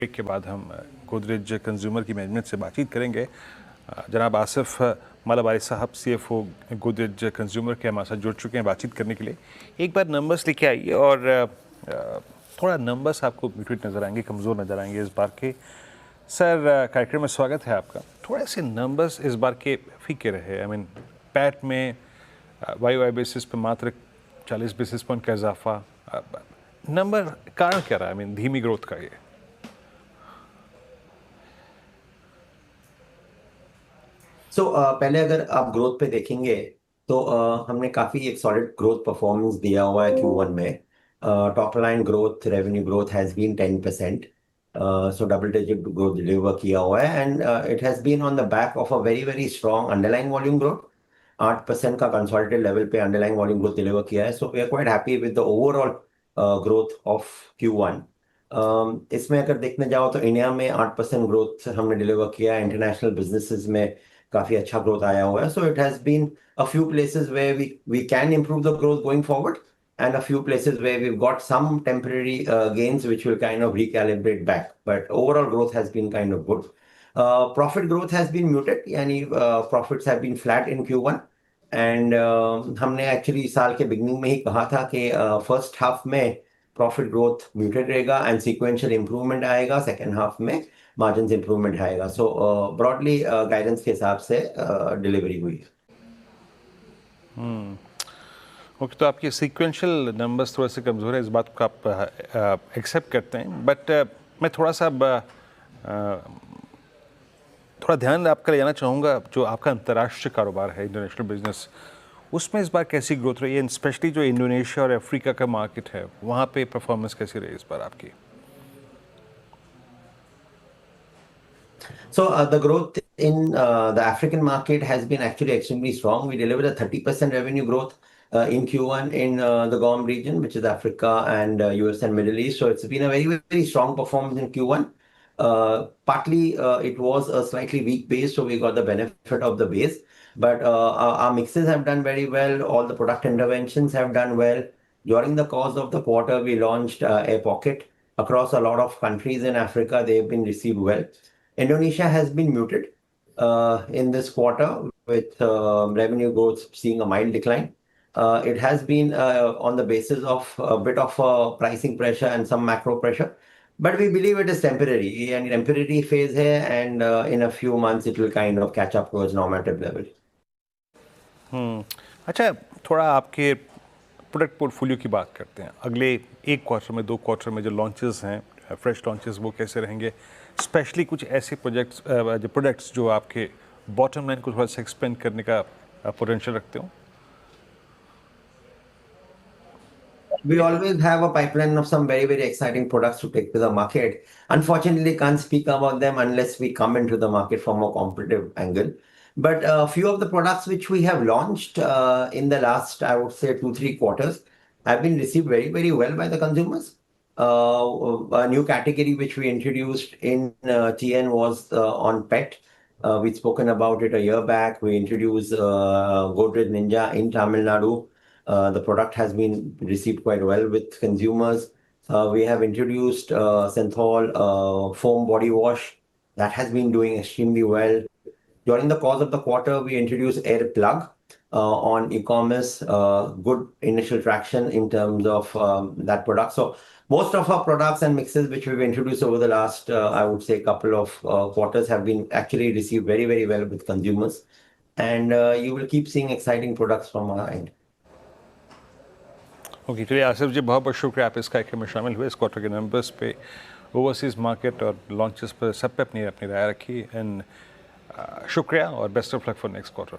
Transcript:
Break के बाद हम गोदरेज कंज्यूमर की मैनेजमेंट से बातचीत करेंगे। जनाब आसिफ मालाबारी साहब सीएफओ गोदरेज कंज्यूमर के हमारे साथ जुड़ चुके हैं बातचीत करने के लिए। एक बार नंबर्स लेके आइए और थोड़ा नंबर्स आपको म्यूटेड नज़र आएंगे, कमज़ोर नज़र आएंगे इस बार के। सर कार्यक्रम में स्वागत है आपका। थोड़े से नंबर्स इस बार के फीके रहे। आई मीन पैट में वाई बेसिस पे मात्र 40 बेसिस पॉइंट का इजाफा। नंबर कारण क्या रहा? आई मीन धीमी ग्रोथ का ये। पहले अगर आप ग्रोथ पे देखेंगे तो हमने काफी एक सॉलिड ग्रोथ परफॉर्मेंस दिया हुआ है Q1 में। Top line growth, revenue growth has been 10%। So double digit growth deliver किया हुआ है and it has been on the back of a very very strong underline volume growth. 8% का consolidated level पे underline volume growth deliver किया है। So we are quite happy with the overall growth of Q1। इसमें अगर देखने जाओ तो India में 8% ग्रोथ हमने डिलीवर किया है। इंटरनेशनल बिजनेसेस में काफी अच्छा ग्रोथ आया हुआ है। So it has been a few places where we can improve the growth going forward and a few places where we've got some temporary gains which will kind of recalibrate back, but overall growth has been kind of good. Profit growth has been muted, यानी profits have been flat in Q1 and हमने actually साल के beginning में ही कहा था कि first half में profit growth muted रहेगा एंड सीक्वेंशियल इंप्रूवमेंट आएगा, सेकेंड हाफ में मार्जिन इंप्रूवमेंट आएगा। सो ब्रॉडली गाइडेंस के हिसाब से डिलीवरी हुई। ओके, तो आपके सीक्वेंशियल नंबर्स थोड़े से कमज़ोर है, इस बात को आप एक्सेप्ट करते हैं। बट मैं थोड़ा सा थोड़ा ध्यान आपका ले जाना चाहूँगा। जो आपका अंतर्राष्ट्रीय कारोबार है, इंटरनेशनल बिजनेस, उसमें इस बार कैसी ग्रोथ रही है? स्पेशली जो इंडोनेशिया और अफ्रीका का मार्केट है, वहाँ पे परफॉर्मेंस कैसी रही इस बार आपकी? The growth in the African market has been actually extremely strong. We delivered a 30% revenue growth in Q1 in the GOM region, which is Africa and US and Middle East. So it's been a very, very strong performance in Q1. Partly it was a slightly weak base, so we got the benefit of the base. But our mixes have done very well. All the product interventions have done well. During the course of the quarter, we launched Air Pocket across a lot of countries in Africa. They've been received well. Indonesia has been muted in this quarter with revenue growth seeing a mild decline. It has been on the basis of a bit of pricing pressure and some macro pressure, but we believe it is temporary and temporary phase here, and in a few months it will kind of catch up to its normative level. अच्छा, थोड़ा आपके product portfolio की बात करते हैं। अगले एक quarter में, 2 क्वार्टर में जो लॉन्चेस हैं, फ्रेश लॉन्चेस, वो कैसे रहेंगे? स्पेशली कुछ ऐसे प्रोडक्ट्स जो आपके बॉटम लाइन को थोड़ा सा एक्सपेंड करने का पोटेंशियल रखते हो? We always have a pipeline of some very, very exciting products to take to the market. Unfortunately, can't speak about them unless we come into the market from a competitive angle. But a few of the products which we have launched in the last, I would say, 2, 3 quarters have been received very, very well by the consumers. A new category which we introduced in TN was on pet. We'd spoken about it a year back. We introduced Godrej Ninja in Tamil Nadu. The product has been received quite well with consumers. We have introduced Synthol foam body wash that has been doing extremely well. During the course of the quarter, we introduced Air Plug on e-commerce. Good initial traction in terms of that product. So most of our products and mixes which we've introduced over the last, I would say, couple of quarters have been actually received very, very well with consumers. And you will keep seeing exciting products from our end. Okay, चलिए आसिफ जी, बहुत बहुत शुक्रिया आप इस कार्यक्रम में शामिल हुए। इस क्वार्टर के नंबर्स पे, ओवरसीज़ मार्केट और लॉन्चेस पर, सब पे अपनी अपनी राय रखी। एंड शुक्रिया और best of luck for next quarter.